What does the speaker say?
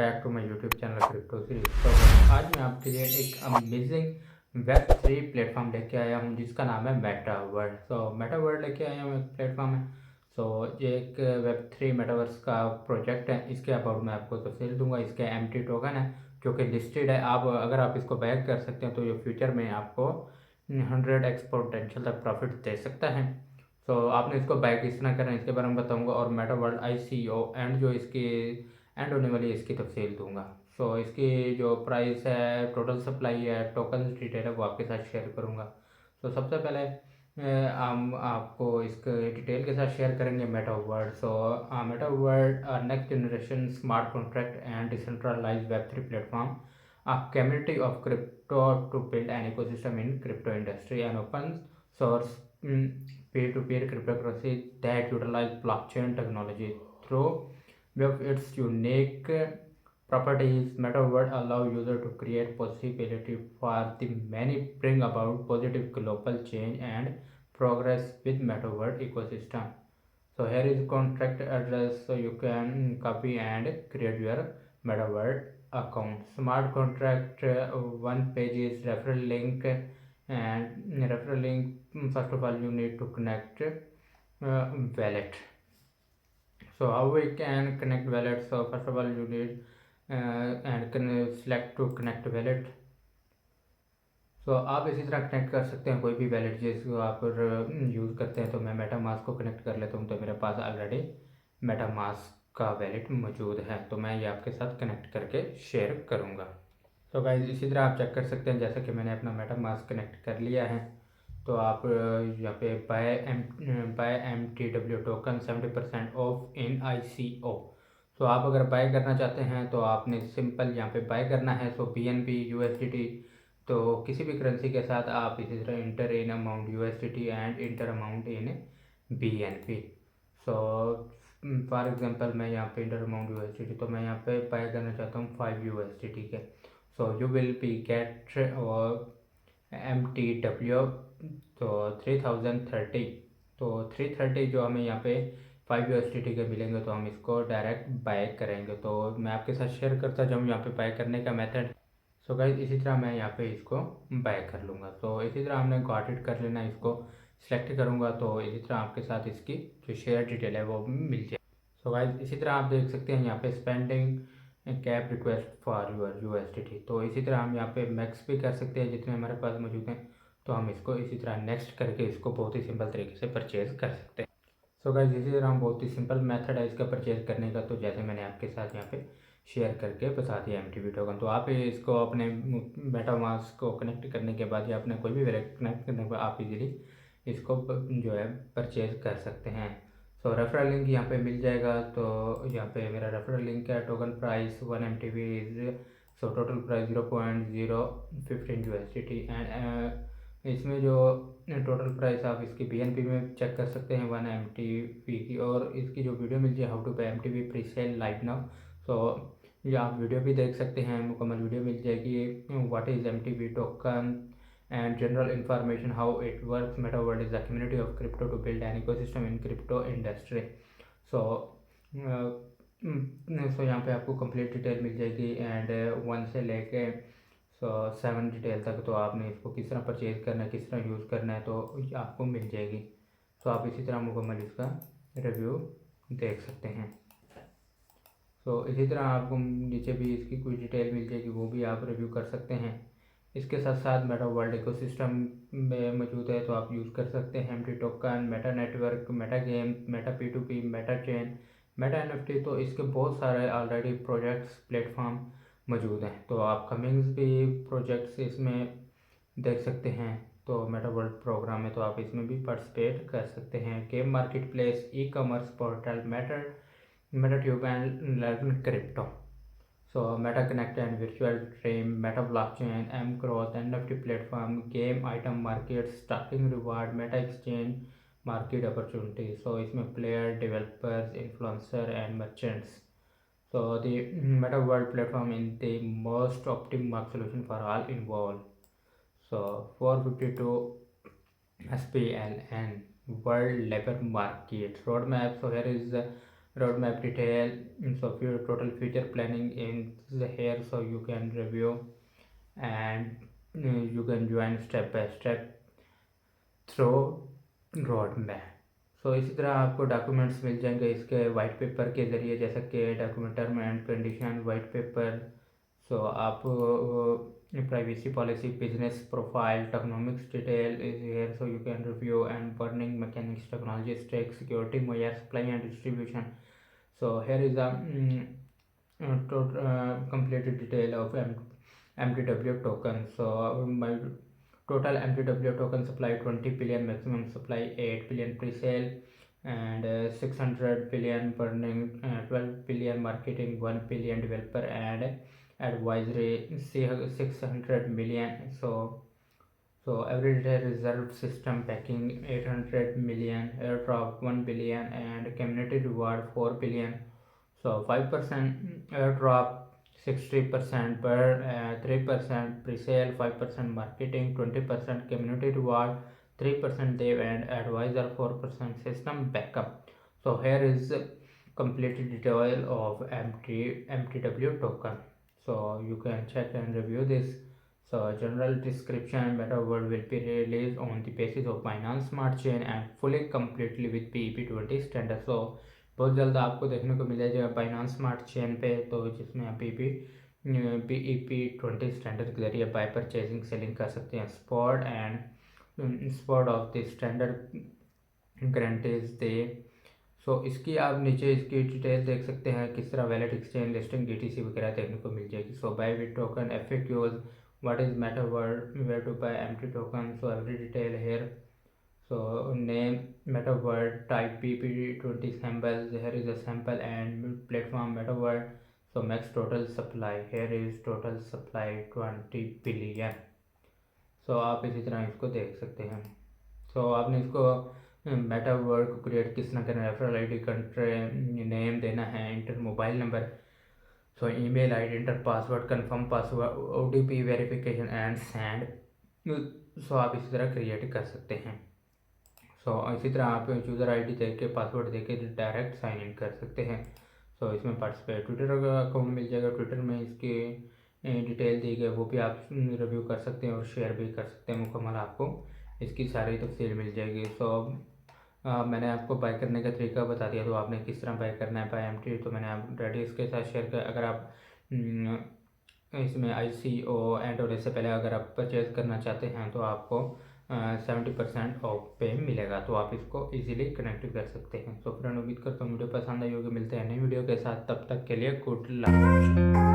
Back to my YouTube channel crypto series. तो आज मैं आपके लिए एक अमेजिंग वेब 3 प्लेटफॉर्म लेके आया हूँ जिसका नाम है मेटावर्ल्ड। मेटावर्ल्ड लेके आया हूँ, एक प्लेटफॉर्म है। ये एक वेब 3 मेटावर्स का प्रोजेक्ट है। इसके अबाउट मैं आपको तफसील दूंगा। इसके एमटी टोकन है जो कि लिस्टेड है। अगर आप इसको बैक कर सकते हैं तो ये फ्यूचर में आपको 100x पोटेंशियल तक प्रॉफिट दे सकता है। आपने इसको बाय किस तरह करना है इसके बारे में बताऊंगा, और मेटा वर्ल्ड ICO एंड जो इसकी एंड होने वाली है इसकी तफसील दूंगा। इसकी जो प्राइस है, टोटल सप्लाई है, टोकन डिटेल है, वो आपके साथ शेयर करूंगा। सबसे पहले हम आपको इसके डिटेल के साथ शेयर करेंगे meta world. Meta world next generation smart contract and decentralised web 3 platform, a community of crypto to build an ecosystem in crypto industry, an open source peer-to-peer cryptocurrency that utilize blockchain technology. Through with its unique properties, MetaVerse allow user to create possibility for the many, bring about positive global change and progress with MetaVerse ecosystem. Here is contract address, so you can copy and create your MetaVerse account. Smart contract, one page is referral link, and referral link, first of all you need to connect wallet. How we can connect wallet? First of all you need and can select to connect wallet. आप इसी तरह connect कर सकते हैं कोई भी wallet जिसको आप यूज़ करते हैं। तो मैं मेटामास्क को कनेक्ट कर लेता हूँ। तो मेरे पास ऑलरेडी मेटामास्क का वैलेट मौजूद है, तो मैं ये आपके साथ कनेक्ट करके शेयर करूँगा। गाइस इसी तरह आप चेक कर सकते हैं, जैसा कि मैंने अपना मेटामास्क कनेक्ट कर लिया है। तो आप यहाँ पे buy MTW token 70% off in ICO। आप अगर बाय करना चाहते हैं तो आपने सिंपल यहाँ पे बाय करना है। BNB USDT, तो किसी भी करेंसी के साथ आप इसी तरह inter in amount USDT and inter amount in BNB। For example मैं यहाँ पे इंटर अमाउंट USDT, तो मैं यहाँ पे बाय करना चाहता हूँ 5 USDT के। You will be get MTW तो 3030। 330 जो हमें यहाँ पे 5 USDT के मिलेंगे, तो हम इसको डायरेक्ट बाय करेंगे। तो मैं आपके साथ शेयर करता जाऊँ यहाँ पे बाय करने का मेथड। गाइज इसी तरह मैं यहाँ पे इसको बाय कर लूँगा। इसी तरह हमने गॉट इट कर लेना, इसको सिलेक्ट करूँगा तो इसी तरह आपके साथ इसकी जो शेयर डिटेल है वो मिल जाए। गाइज इसी तरह आप देख सकते हैं यहाँ पे spending cap request for your USDT। तो इसी तरह हम यहाँ पे मैक्स भी कर सकते हैं जितने हमारे पास मौजूद हैं। तो हम इसको इसी तरह नेक्स्ट करके इसको बहुत ही सिंपल तरीके से परचेज़ कर सकते हैं। गाइज इसी तरह हम बहुत ही सिंपल मेथड है इसका परचेज़ करने का। तो जैसे मैंने आपके साथ यहाँ पे शेयर करके बता दिया MTV टोकन। तो आप इसको अपने मेटामास्क को कनेक्ट करने के बाद या अपने कोई भी वैलेट कनेक्ट करने के बाद आप इजीली इसको जो है परचेज कर सकते हैं। रेफरल लिंक यहाँ पे मिल जाएगा। तो यहाँ पे मेरा रेफरल लिंक है। Token price 1 MTV is total price 0.015 USDT and इसमें जो टोटल प्राइस आप इसकी BNB में चेक कर सकते हैं 1 MTV की। और इसकी जो वीडियो मिल जाए how to buy MTV pre sale live now. ये आप वीडियो भी देख सकते हैं, मुकम्मल वीडियो मिल जाएगी। What is MTV token and general information how it works. MetaWorld is a community of crypto to build an ecosystem in crypto industry. यहाँ पे आपको कंप्लीट डिटेल मिल जाएगी एंड 1 से लेके 7 डिटेल तक। तो आपने इसको किस तरह परचेज करना है, किस तरह यूज़ करना है, तो आपको मिल जाएगी। आप इसी तरह मुकम्मल इसका रिव्यू देख सकते हैं। इसी तरह आपको नीचे भी इसकी कुछ डिटेल मिल जाएगी, वो भी आप रिव्यू कर सकते हैं। इसके साथ साथ मेटा वर्ल्ड इकोसिस्टम में मौजूद है, तो आप यूज़ कर सकते हैं MT token, Meta network, Meta game, Meta P2P, Meta chain, Meta NFT। तो इसके बहुत सारे ऑलरेडी प्रोजेक्ट्स प्लेटफॉर्म मौजूद हैं। तो आप कमिंग्स भी प्रोजेक्ट्स इसमें देख सकते हैं। तो मेटा वर्ल्ड प्रोग्राम में तो आप इसमें भी पार्टिसिपेट कर सकते हैं। Game marketplace, e-commerce portal, MetaTube and Learn Crypto. Meta Connect and Virtual Dream, Meta Blockchain, mGrowth, NFT platform, game item market, stocking reward, Meta Exchange, market opportunity. इसमें player, developers, influencer and merchants. The Meta World platform is the most optimal solution for all involved. 452 SPLN World Labor Market Roadmap. Here is roadmap detail. So for total future planning in here, so you can review and you can join step by step through road map. So इसी तरह आपको documents मिल जाएंगे इसके white paper के ज़रिए, जैसा कि document term and condition white paper. So आप privacy policy, business profile, tokenomics detail is here, so you can review and burning mechanics, technology stack, security मुहैया, supply and distribution. So here is a completed detail of MTW token. So my total MTW token supply 20 billion, maximum supply 8 billion pre-sale, and 600 billion burning, 12 billion marketing, 1 billion developer and advisory, 600 million. So every day reserve system packing 800 million, airdrop 1 billion, and community reward 4 billion. So 5% airdrop, 60% burn, 3% pre-sale, 5% marketing, 20% community reward, 3% dev and advisor, 4% system backup. So here is complete detail of MTW token. So you can check and review this. So general description, MetaWorld will be released on the basis of Binance Smart Chain and fully completely with PEP20 standard. So बहुत जल्द आपको देखने को मिल जाएगा Binance smart chain पे, तो जिसमें आप PEP20 स्टैंडर्ड के जरिए बाय परचेजिंग सेलिंग कर सकते हैं. Spot of the standard guarantees they. So इसकी आप नीचे इसकी डिटेल देख सकते हैं, किस तरह वैलेट, एक्सचेंज लिस्टिंग, DTC वगैरह देखने को मिल जाएगी. So buy with token, FAQs, what is MetaWorld, where to buy MT token, so every detail here. So name MetaWorld, type PEP20 sample, here is a sample, and platform MetaWorld. So max total supply, here is total supply 20 billion. So आप इसी तरह इसको देख सकते हैं. So आपने इसको MetaWorld को क्रिएट किस तरह करना है, रेफरल ID, कंट्री नेम देना है, inter mobile number, so email ID, enter password, confirm password, OTP verification and send. so आप इसी तरह क्रिएट कर सकते हैं. so इसी तरह आप यूज़र ID दे के, पासवर्ड दे के डायरेक्ट साइन इन कर सकते हैं. so इसमें पार्टिसिपेट, ट्विटर का अकाउंट मिल जाएगा, ट्विटर में इसकी डिटेल दी गई, वो भी आप रिव्यू कर सकते हैं और शेयर भी कर सकते हैं. मुकम्मल आपको इसकी सारी तफसील मिल जाएगी. so मैंने आपको बाय करने का तरीका बता दिया, तो आपने किस तरह बाय करना है बाय MT, तो मैंने आप ऑलरेडी इसके साथ शेयर कर. अगर आप इसमें ICO एंड और इससे पहले अगर आप परचेज़ करना चाहते हैं तो आपको 70% ऑफ पे मिलेगा, तो आप इसको इजीली कनेक्ट कर सकते हैं. तो फ्रेंड, उम्मीद करता हूँ वीडियो पसंद आई होगी. मिलते हैं नई वीडियो के साथ, तब तक के लिए गुड लक.